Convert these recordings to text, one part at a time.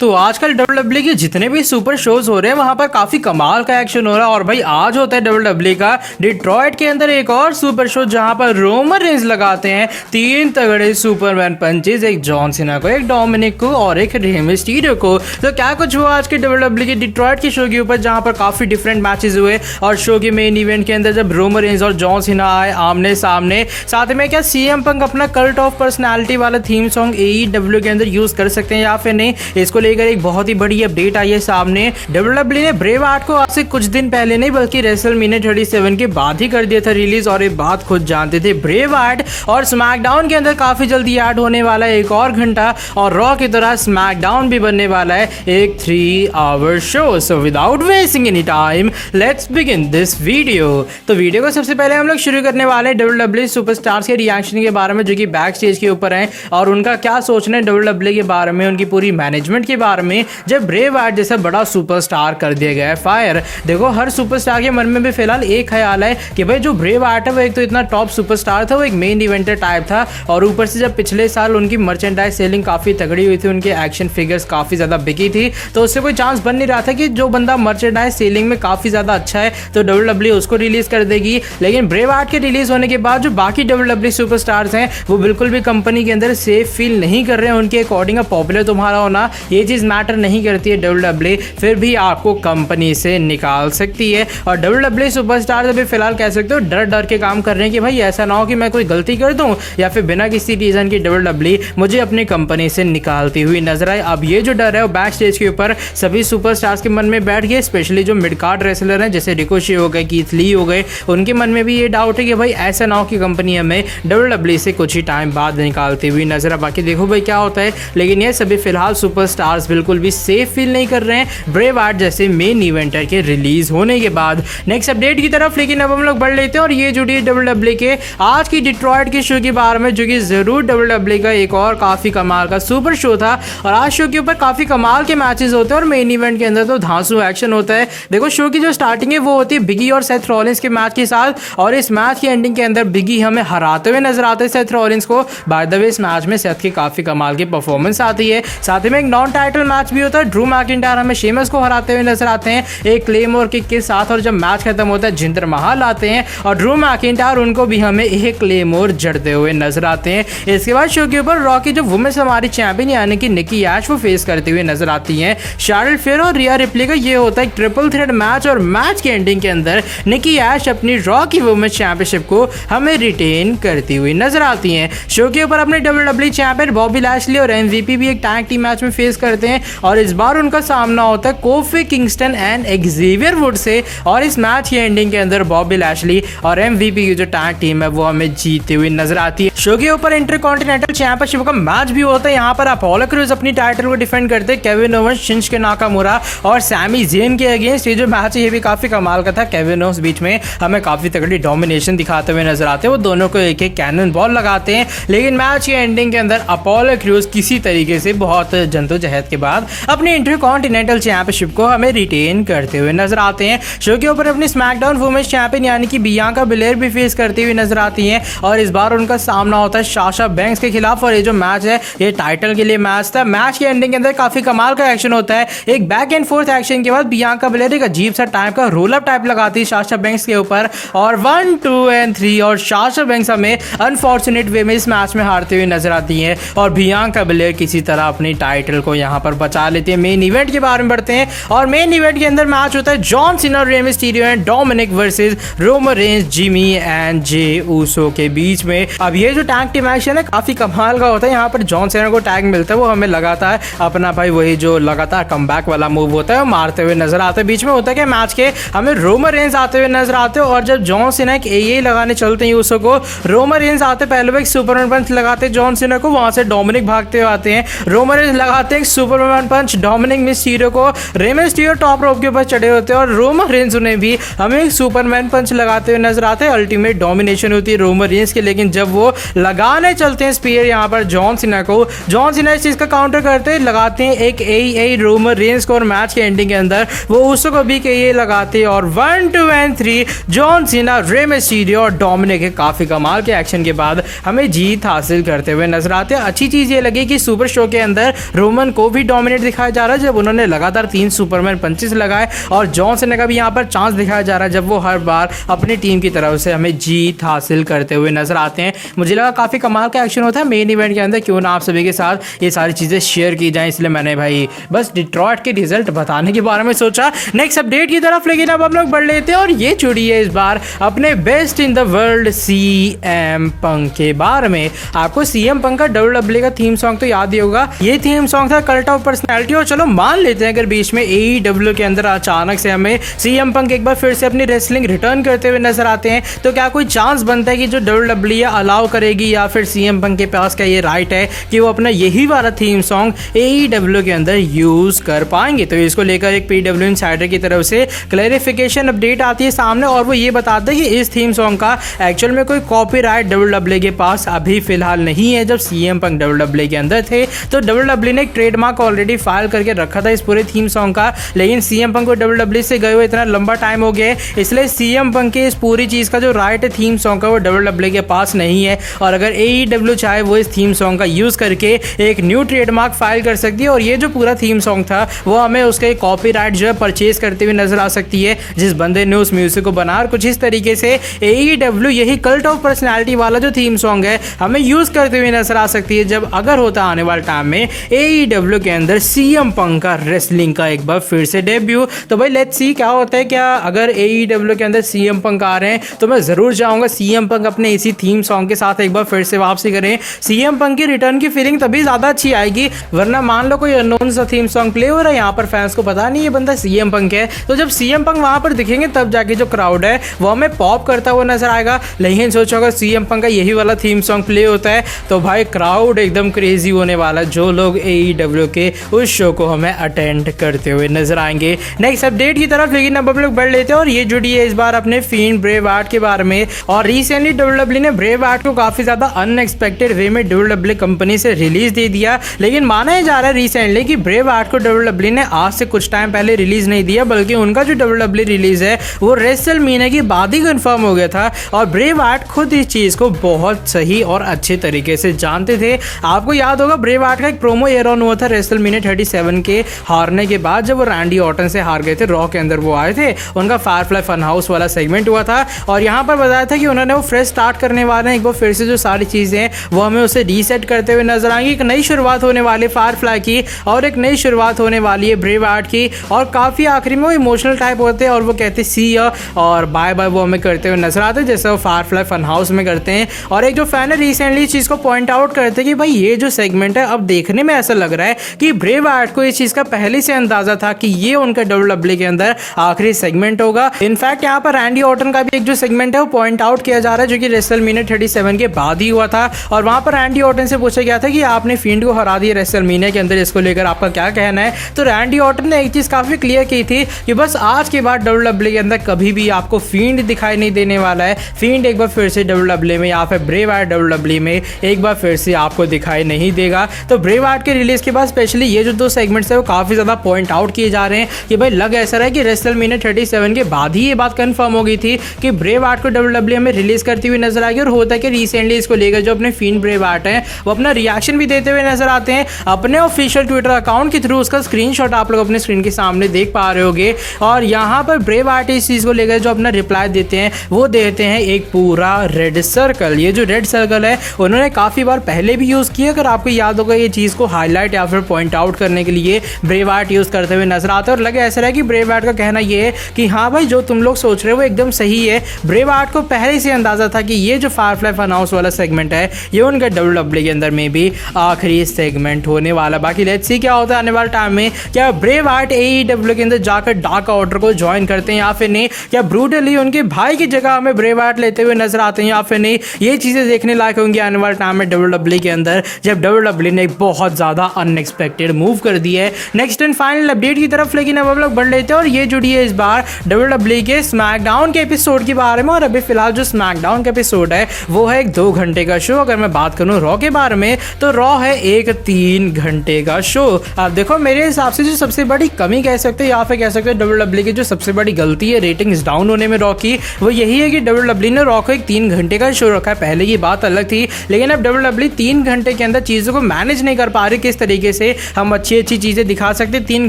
तो आजकल डब्ल्यूडब्ल्यू के जितने भी सुपर शोज हो रहे हैं वहां पर काफी कमाल का एक्शन हो रहा है। और भाई आज होता है डब्ल्यूडब्ल्यू का डिट्रॉयट के अंदर एक और सुपर शो जहां पर रोमन रेंज लगाते हैं 3 तगड़े सुपरमैन पंचेज, एक जॉन सीना को, एक डोमिनिक को और एक रे मिस्टीरियो को। तो क्या कुछ हुआ आज के डब्ल्यूडब्ल्यू के डिट्रॉयट के शो के ऊपर जहां पर काफी डिफरेंट मैचेस हुए और शो के मेन इवेंट के अंदर जब रोमन रेंज और जॉन सीना आए आमने सामने, साथ में क्या सीएम पंक अपना कल्ट ऑफ पर्सनालिटी वाला थीम सॉन्ग एईडब्ल्यू के अंदर यूज कर सकते हैं या फिर नहीं, इसको लेकर एक बहुत ही बड़ी अपडेट आई है सामने। डब्ल्यूडब्ल्यू ने ब्रेव आर्ट को आज से कुछ दिन पहले नहीं बल्कि रेसलमेनिया 37 के बाद ही कर दिया था रिलीज, और ये बात खुद जानते थे। ब्रेव आर्ट और स्मैकडाउन के अंदर काफी जल्दी ऐड होने वाला है एक और घंटा, और रॉ की तरह स्मैकडाउन भी बनने वाला है एक 3 hour show. So without wasting any time let's begin this video. तो वीडियो को सबसे पहले हम लोग शुरू करने वाले हैं डब्ल्यूडब्ल्यू सुपरस्टार्स के रिएक्शन के बारे में जो कि बैक स्टेज के ऊपर हैं और उनका क्या सोचना है डब्ल्यूडब्ल्यू के बारे में, उनकी पूरी मैनेजमेंट के बारे में जब ब्रेव आर्ट जैसा बड़ा सुपरस्टार कर दिया गया है फायर। देखो हर सुपरस्टार के मन में भी फिलहाल एक ख्याल है कि भाई जो ब्रेव आर्ट है वो एक तो इतना टॉप सुपरस्टार था, वो एक मेन इवेंटर टाइप था, और ऊपर से जब पिछले साल उनकी मर्चेंडाइज सेलिंग काफी तगड़ी हुई थी, उनके एक्शन फिगर्स काफी ज्यादा बिकी थी, तो उससे कोई चांस बन नहीं रहा था कि जो बंदा मर्चेंडाइज सेलिंग में काफी ज्यादा अच्छा है तो डब्ल्यूडब्ल्यू उसको रिलीज कर देगी। लेकिन ब्रेव आर्ट के रिलीज होने के बाद जो बाकी डब्ल्यूडब्ल्यू सुपरस्टार्स हैं वो बिल्कुल भी कंपनी के अंदर सेफ फील नहीं कर रहे हैं। उनके अकॉर्डिंग पॉपुलर तुम्हारा होना ये चीज मैटर नहीं करती है, डब्ल्यूडब्ल्यू फिर भी आपको कंपनी से निकाल सकती है। और डब्ल्यूडब्ल्यू सुपरस्टार अभी फिलहाल कह सकते हो डर डर के काम कर रहे हैं कि भाई ऐसा ना हो कि मैं कोई गलती कर दूं या फिर बिना किसी रीजन की डब्ल्यूडब्ल्यू मुझे अपनी कंपनी से निकालती हुई नजर आए। अब ये जो डर है वो बैक स्टेज के ऊपर सभी सुपरस्टार्स के मन में बैठ गए, स्पेशली जो मिड कार्ड रेसलर हैं जैसे रिकोशी हो गए, कीथ ली हो गए, उनके मन में भी ये डाउट है कि भाई ऐसा ना हो कि कंपनी हमें डब्ल्यूडब्ल्यू से कुछ ही टाइम बाद निकालती हुई नजर आ। बाकी देखो भाई क्या होता है, लेकिन ये सभी फिलहाल सुपरस्टार्स बिल्कुल भी सेफ फील नहीं कर रहे हैं ब्रेव आर्ट जैसे मेन इवेंटर के रिलीज होने के बाद। नेक्स्ट अपडेट की तरफ लेकिन अब हम लोग बढ़ लेते हैं और ये जुड़ी है डब्ल्यूडब्ल्यू के आज की डिट्रॉयट के शो के बारे में जो कि जरूर डब्ल्यूडब्ल्यू का एक और काफी कमाल का सुपर शो था। और आज शो के ऊपर काफी कमाल के मैचेस होते हैं और मेन इवेंट के अंदर तो धांसू एक्शन होता है। देखो शो की जो स्टार्टिंग है वो होती है बिगी और सेथ रॉलिंस के मैच के साथ, और इस मैच की एंडिंग के अंदर बिगी हमें हराते हुए नजर आते हैं सेथ रॉलिंस को। बाय द वे इस मैच में सेथ की काफी कमाल की परफॉर्मेंस आती है। साथ में एक नॉन टाइटल मैच भी होता है, ड्रू मैकिंटायर हमें शेमस को हराते हुए नजर आते हैं एक क्लेमोर किक के साथ, और जब मैच खत्म होता है जिंदर महल आते हैं और ड्रू मैकिंटायर उनको भी हमें एक क्लेमोर जड़ते हुए नजर आते हैं। इसके बाद शो के ऊपर रॉ की जो वुमेन्स हमारी चैंपियन यानी कि निकी ऐश वो फेस करते हुए नजर आती हैं शार्लेट फेयर और रिया रिप्ली का। ये होता है एक ट्रिपल थ्रेट मैच और मैच के एंडिंग के अंदर निकी ऐश अपनी रॉ की वुमेन्स चैंपियनशिप को हमें रिटेन करती हुई नजर आती हैं। शो के ऊपर अपने डब्ल्यूडब्ल्यू चैंपियन बॉबी लैशली और एमवीपी भी एक टैग टीम मैच में फेस करते हैं और इस बार उनका सामना होता है coffee Kingston and Xavier would say, और इस मैच की एंडिंग के अंदर बॉबी लैशली और एमवीपी की जो टैग टीम है वो हमें जीती हुई नजर आती है। शो के ऊपर इंटरकॉन्टिनेंटल चैंपियनशिप का मैच भी होता है, यहाँ पर अपोलो क्रूज अपनी टाइटल को डिफेंड करते हैं केविन ओवंस, शिंसुके नाकामुरा और सैमी ज़ेन के अगेंस्ट। ये जो मैच है ये भी काफी कमाल का था, केविन ओवंस बीच में हमें काफी तगड़ी डोमिनेशन दिखाते हुए नजर आते हैं, वो दोनों को एक एक कैनन बॉल लगाते हैं। लेकिन मैच की एंडिंग के अंदर अपोलो क्रूज किसी तरीके से बहुत जद्दोजहद के बाद अपनी इंटरकॉन्टिनेंटल चैंपियनशिप को हमें रिटेन करते हुए नजर आते हैं। शो के ऊपर अपनी स्मैकडाउन वुमेन्स चैंपियन यानी कि बियांका बिलेयर भी फेस करती हुई नजर आती हैं और इस बार उनका सामना होता है साशा बैंक्स के खिलाफ। और ये जो मैच है ये टाइटल के लिए मैच था। मैच की एंडिंग के अंदर काफी कमाल का एक्शन होता है, एक बैक एंड फोर्थ एक्शन के बाद बियांका बिलेयर एक अजीब सा टाइप का रोल अप टाइप लगाती है साशा बैंक्स के ऊपर, और 1 2 एंड 3 और साशा बैंक्स हमें अनफॉर्चुनेट वे में इस मैच में हारते हुए नजर आती है और बियांका बिलेयर किसी तरह अपनी टाइटल को यहाँ पर बचा लेती है। मेन इवेंट के बारे में बढ़ते हैं और मेन इवेंट के अंदर मैच होता है John Cena, Rey Mysterio and Dominik versus Roman Reigns, Jimmy and Jey Uso के बीच में। अब ये जो टैग टीम एक्शन है काफी कमाल का होता है, यहाँ पर जॉन सीना को टैग मिलता है, वो हमें लगातार अपना भाई वही जो लगातार कमबैक वाला मूव होता है वो मारते हुए नजर आते हैं। बीच में होता है कि मैच के हमें रोमन रेंज आते हुए नजर आते हैं और जब जॉन सीना एक एए लगाने चलते हैं ऊसो को, रोमन रेंज आते पहले वो एक सुपरमैन पंच लगाते हैं जॉन सीना को, वहां से डोमिनिक भागते हुए आते हैं, रोमन रेंज लगाते हैं सुपरमैन पंच डोमिनिक मिस्टीरियो को, रे मिस्टीरियो टॉप रोप के ऊपर चढ़े होते हैं और रोमन रेंज उन्हें भी हमें एक सुपरमैन पंच लगाते हुए नजर आते हैं। अल्टीमेट डोमिनेशन होती है रोमन रेंज के, लेकिन जब वो लगाने चलते हैं स्पीयर यहाँ पर जॉन सीना को, जॉन सीना इस चीज का काउंटर करते हैं, लगाते हैं एक ए रोमन रेंज को और मैच के एंडिंग के अंदर वो उसको को भी के लगाते हैं और 1 2 and 3 John Cena, Rey Mysterio और डोमिनिक के काफी कमाल के एक्शन के बाद हमें जीत हासिल करते हुए नजर आते हैं। अच्छी चीज ये लगी कि सुपर शो के अंदर रोमन को को भी डोमिनेट दिखाया जा रहा है जब उन्होंने लगातार 3 सुपरमैन पंचेस लगाए, और जॉन सीना का भी यहाँ पर चांस दिखाया जा रहा है जब वो हर बार अपनी टीम की तरफ से हमें जीत हासिल करते हुए नजर आते हैं। मुझे लगा काफी कमाल का एक्शन होता है मेन इवेंट के अंदर, क्यों ना आप सभी के साथ ये सारी चीजें शेयर की जाए, इसलिए मैंने भाई बस डिट्रॉइट के रिजल्ट बताने के बारे में सोचा। नेक्स्ट अपडेट की तरफ लेकिन अब हम लोग बढ़ लेते हैं और ये जुड़ी है इस बार अपने best in the world CM Punk के बारे में। आपको सीएम पंक का WWE का थीम सॉन्ग तो याद ही होगा, ये थीम सॉन्ग था कल्ट ऑफ पर्सनैलिटी। और चलो मान लेते हैं अगर बीच में AEW के अंदर अचानक से हमें सीएम पंक एक बार फिर से अपनी रेसलिंग रिटर्न करते हुए नजर आते हैं, तो क्या कोई चांस बनता है कि जो WWE अलाउ करेगी या फिर सीएम पंक के पास क्या ये राइट है कि वो अपना यही वाला थीम सॉन्ग AEW के अंदर यूज कर पाएंगे? तो इसको लेकर एक PW इनसाइडर की तरफ से क्लैरिफिकेशन अपडेट आती है सामने, और वो ये बताते हैं कि इस थीम सॉन्ग का एक्चुअल में कोई कॉपीराइट WWE के पास अभी फिलहाल नहीं है। जब सीएम पंक WWE के अंदर थे तो WWE ने एक ट्रेडमार्क ऑलरेडी फाइल करके रखा था इस पूरे थीम सॉन्ग का, लेकिन सीएम पंक को WWE से गए हुए इतना लंबा टाइम हो गया है, इसलिए सीएम पंक के इस पूरी चीज का जो राइट है थीम सॉन्ग का वो WWE के पास नहीं है। और अगर AEW चाहे वो इस थीम सॉन्ग का यूज करके एक न्यू ट्रेडमार्क फाइल कर सकती है, और ये जो पूरा थीम सॉन्ग था वो हमें उसके कॉपीराइट जो है परचेज करते हुए नजर आ सकती है जिस बंदे ने उस म्यूजिक को बना। और कुछ इस तरीके से AEW यही कल्ट ऑफ पर्सनैलिटी वाला जो थीम सॉन्ग है हमें यूज करते हुए नजर आ सकती है जब अगर होता आने वाले टाइम में AEW के अंदर सीएम पंक का रेसलिंग का एक बार फिर से डेब्यू। तो भाई लेट्स सी क्या होता है, क्या अगर AEW के अंदर सीएम पंक आ रहे हैं तो मैं जरूर चाहूंगा सीएम पंक अपने इसी थीम सॉन्ग के साथ एक बार फिर से वापसी करें। सीएम पंक की रिटर्न की फीलिंग तभी ज्यादा अच्छी आएगी, वरना मान लो कोई अननोन सा थीम सॉन्ग प्ले हो रहा है, यहाँ पर फैंस को पता नहीं ये बंदा सीएम पंक है, तो जब सीएम पंक वहां पर दिखेंगे तब जाके जो क्राउड है वो हमें पॉप करता हुआ नजर आएगा। लेकिन सोचो अगर सीएम पंक का यही वाला थीम सॉन्ग प्ले होता है तो भाई क्राउड एकदम क्रेजी होने वाला, जो लोग AEW के उस शो को हमें अटेंड करते हुए नजर आएंगे। नेक्स्ट अपडेट की तरफ लेकिन अब हम लोग बढ़ लेते हैं और ये जुड़ी है इस बार अपने फील्ड ब्रेव आर्ट के बारे में। और रिसेंटली WWE ने ब्रेव आर्ट को काफी ज्यादा अनएक्सपेक्टेड वे में WWE कंपनी से रिलीज दे दिया, लेकिन माना जा रहा है रिसेंटली कि ब्रेव आर्ट को WWE ने आज से कुछ टाइम पहले रिलीज नहीं दिया, बल्कि उनका जो WWE रिलीज है वो रेसलमेनिया की बाद ही कंफर्म हो गया था। और ब्रेव आर्ट खुद इस चीज को बहुत सही और अच्छे तरीके से जानते थे। आपको याद होगा ब्रेव आर्ट का एक प्रोमो एयर ऑन हुआ था रेसलमेनिया 37 के हारने के बाद, जब वो रैंडी ऑर्टन से हार गए थे, रॉ के अंदर वो आए थे, उनका फायरफ्लाई फन हाउस वाला सेगमेंट हुआ था और यहाँ पर बताया था कि उन्होंने वो फ्रेश स्टार्ट करने वाले हैं, एक बार फिर से जो सारी चीजें हैं वो हमें उसे रीसेट करते हुए नजर आएंगी। एक नई शुरुआत होने वाली फायरफ्लाई की और एक नई शुरुआत होने वाली है ब्रेव आर्ट की, और काफी आखिरी में वो इमोशनल टाइप होते हैं और वो कहते सी या और बाय बाय वो हमें करते हुए नजर आते हैं जैसे वो फायरफ्लाई फन हाउस में करते हैं। और एक जो फैन है रिसेंटली इस चीज को पॉइंट आउट करते हैं कि भाई ये जो सेगमेंट है अब देखने में ऐसा लग रहा है कि ब्रेव आर्ट को इस चीज का पहले से अंदाजा था कि ये उनका WWE के अंदर आखिरी सेगमेंट होगा। इनफैक्ट यहाँ पर रैंडी ऑर्टन का भी एक जो सेगमेंट है वो पॉइंट आउट किया जा रहा है जो कि रेसलमेनिया 37 के बाद ही हुआ था, और वहां पर रैंडी ऑर्टन से पूछा गया था कि आपने फील्ड को हरा दिया रेसलमेनिया के अंदर, इसको लेकर आपका क्या कहना है। तो रैंडी ऑर्टन ने एक चीज काफी क्लियर की थी कि बस आज के बाद WWE के अंदर कभी भी आपको फील्ड दिखाई नहीं देने वाला है, फील्ड एक बार फिर से WWE में या फिर ब्रेव आर्ट WWE में एक बार फिर से आपको दिखाई नहीं देगा। तो ब्रेव आर्ट के रिलीज के बाद स्पेशली ये जो दो सेगमेंट्स है वो काफी ज्यादा पॉइंट आउट किए जा रहे हैं कि भाई लग ऐसा रहा है कि रेसलमेनिया 37 के बाद ही ये बात कंफर्म हो गई थी कि ब्रेव आर्ट को WWE में रिलीज करती हुई नजर आएगी। और होता है कि रिसेंटली इसको लेकर जो अपने फील्ड ब्रेव आर्ट है वो अपना रिएक्शन भी देते हुए नजर आते हैं अपने ऑफिशियल ट्विटर अकाउंट के थ्रू। उसका स्क्रीनशॉट आप लोग अपने स्क्रीन के सामने देख पा रहे होगे, और यहाँ पर ब्रेव आर्ट इस चीज को लेकर जो अपना रिप्लाई देते हैं वो देते हैं एक पूरा रेड सर्कल। ये जो रेड सर्कल है उन्होंने काफी बार पहले भी यूज किया, अगर आपको याद होगा ये चीज को हाईलाइट या फिर पॉइंट आउट करने के लिए ब्रेव आर्ट यूज करते हुए नजर आता है। और लगे ऐसा है कि ब्रेव आर्ट का कहना ये है कि हाँ भाई जो तुम लोग सोच रहे हो वो एकदम सही है, ब्रेव आर्ट को पहले से अंदाजा था कि ये जो फायरफ्लाई फन हाउस वाला सेगमेंट है ये उनके WWE के अंदर में भी आखिरी सेगमेंट होने वाला। बाकी लेट्स सी क्या होता है आने वाले टाइम में, क्या ब्रेव आर्ट AEW के अंदर जाकर डार्क ऑर्डर को ज्वाइन करते हैं या फिर नहीं, क्या ब्रूटली उनके भाई की जगह हमें ब्रेव आर्ट लेते हुए नजर आते हैं या फिर नहीं। ये चीजें देखने लायक होंगी आने वाले टाइम में WWE के अंदर, जब WWE ने एक बहुत ज्यादा अनएक्सपेक्टेड मूव कर दिया है। नेक्स्ट एंड फाइनल अपडेट की तरफ लेकिन अब हम लोग बढ़ लेते हैं और ये जुड़ी है इस बार WWE के स्मैकडाउन के एपिसोड के बारे में। और अभी फिलहाल जो स्मैकडाउन का एपिसोड है वो है एक 2 घंटे का शो। अगर मैं बात करूं रॉ के बारे में तो रॉ है एक 3 घंटे का शो। अब देखो मेरे हिसाब से जो सबसे बड़ी कमी कह सकते हैं या फिर कह सकते हैं WWE की जो सबसे बड़ी गलती है रेटिंग्स डाउन होने में रॉ की, वो यही है कि WWE ने रॉ को एक 3 घंटे का शो रखा है। पहले की बात अलग थी, लेकिन अब WWE 3 घंटे के अंदर चीजों को मैनेज नहीं कर पा रही किस तरीके से हम अच्छी अच्छी चीज़ें दिखा सकते हैं 3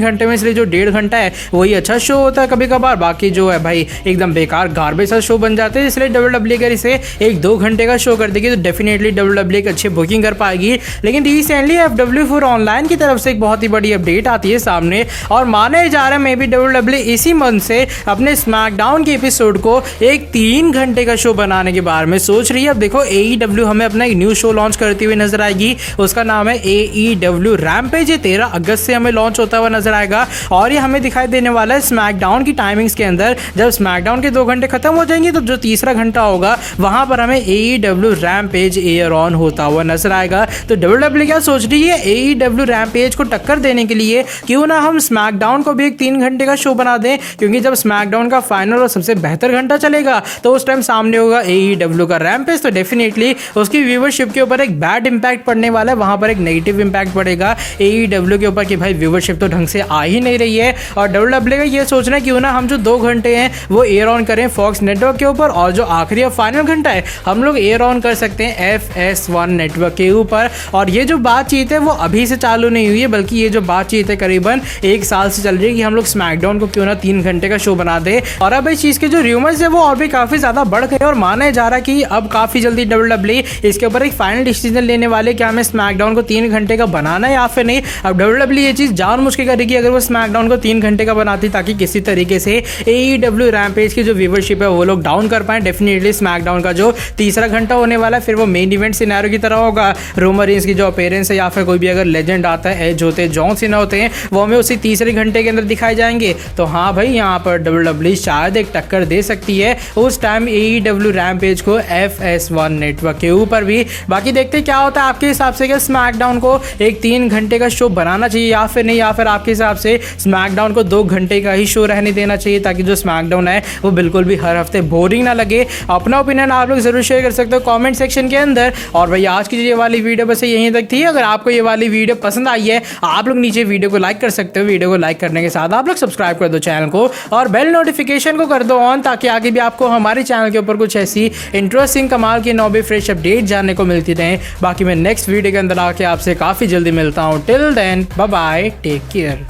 घंटे में, इसलिए जो 1.5 घंटा है वही अच्छा शो होता है कभी कभार, बाकी जो है भाई एकदम बेकार गार्बेज सा शो बन जाते हैं। इसलिए WWE अगर इसे 1-2 घंटे का शो कर देगी तो डेफिनेटली WWE एक अच्छी बुकिंग कर पाएगी। लेकिन रिसेंटली FW4 ऑनलाइन की तरफ से एक बहुत ही बड़ी अपडेट आती है सामने और माने जा रहा है मे बी WWE इसी मंथ से अपने स्मैकडाउन के एपिसोड को एक 3 घंटे का शो बनाने के बारे में सोच रही है। अब देखो AEW हमें अपना एक न्यू शो लॉन्च करती हुई नजर आएगी, उसका नाम है AEW रैम्पेज। 13 अगस्त से हमें लॉन्च होता हुआ नजर आएगा और ये हमें दिखाई देने वाला है स्मैकडाउन की टाइमिंग्स के अंदर। जब स्मैकडाउन के 2 घंटे खत्म हो जाएंगे तो जो तीसरा घंटा होगा वहां पर हमें AEW रैम्पेज एयर ऑन होता हुआ नजर आएगा। तो WWE क्या सोच रही है, AEW रैम्पेज को टक्कर देने के लिए क्यों ना हम स्मैकडाउन को भी एक 3 घंटे का शो बना दें, क्योंकि जब स्मैकडाउन का फाइनल और सबसे बेहतर घंटा चलेगा तो उस टाइम सामने होगा AEW का रैम्पेज। तो डेफिनेटली उसकी व्यूवरशिप के ऊपर एक बैड इंपैक्ट पड़ने वाला है, वहां पर एक नेगेटिव इंपैक्ट पड़ेगा AEW के ऊपर कि भाई व्यूवरशिप तो ढंग से आ ही नहीं रही है। और WWE का ये सोचना है क्यों ना हम जो 2 घंटे हैं वो एयर ऑन करें फॉक्स नेटवर्क के ऊपर, और जो आखिरी और फाइनल घंटा है हम लोग एयर ऑन कर सकते हैं FS1 नेटवर्क के ऊपर। और ये जो बातचीत है वो अभी से चालू नहीं हुई है, बल्कि ये जो बातचीत है करीबन 1 साल से चल रही है कि हम लोग स्मैकडाउन को क्यों ना 3 घंटे का शो बना दे। और अब इस चीज के जो र्यूमर्स है वो और भी काफी ज्यादा बढ़ गए और माना जा रहा है कि अब काफी जल्दी WWE इसके ऊपर एक फाइनल डिसीजन लेने वाले कि हमें स्मैकडाउन को 3 घंटे का बनाना है या फिर नहीं। अब WWE ये चीज जानबूझ के करेगी अगर वो स्मैकडाउन को 3 घंटे का बनाती, ताकि किसी तरीके से AEW रैम्पेज की जो व्यूवरशिप है वो लोग डाउन कर पाए। डेफिनेटली स्मैकडाउन का जो तीसरा घंटा होने वाला है फिर वो मेन इवेंट सिनेरियो की तरह होगा। रोमन रेंस की जो अपीयरेंस है या फिर कोई भी अगर लेजेंड आता है, एज होते हैं, जॉन सीना होते हैं, वो हमें उसी तीसरे घंटे के अंदर दिखाए जाएंगे। तो हाँ भाई, यहाँ पर WWE शायद एक टक्कर दे सकती है उस टाइम AEW रैम्पेज को FS1 नेटवर्क के ऊपर भी। बाकी देखते क्या होता है आपके हिसाब से, क्या स्मैकडाउन को एक 3 घंटे का शो बनाना चाहिए या फिर नहीं, या फिर आपके हिसाब से स्मैकडाउन को 2 घंटे का ही शो रहने देना चाहिए ताकि जो स्मैकडाउन है वो बिल्कुल भी हर हफ्ते बोरिंग ना लगे। अपना ओपिनियन आप लोग जरूर शेयर कर सकते हो कमेंट सेक्शन के अंदर। और भाई आज की ये वाली वीडियो बस यहीं तक थी। अगर आपको ये वाली वीडियो पसंद आई है आप लोग नीचे वीडियो को लाइक कर सकते हो। वीडियो को लाइक करने के साथ आप लोग सब्सक्राइब कर दो चैनल को और बेल नोटिफिकेशन को कर दो ऑन, ताकि आगे भी आपको हमारे चैनल के ऊपर कुछ ऐसी इंटरेस्टिंग कमाल की नॉबी फ्रेश अपडेट जानने को मिलती रहे। बाकी मैं नेक्स्ट वीडियो के अंदर आके आपसे काफी जल्दी मिलता हूँ। Till then bye bye, take care.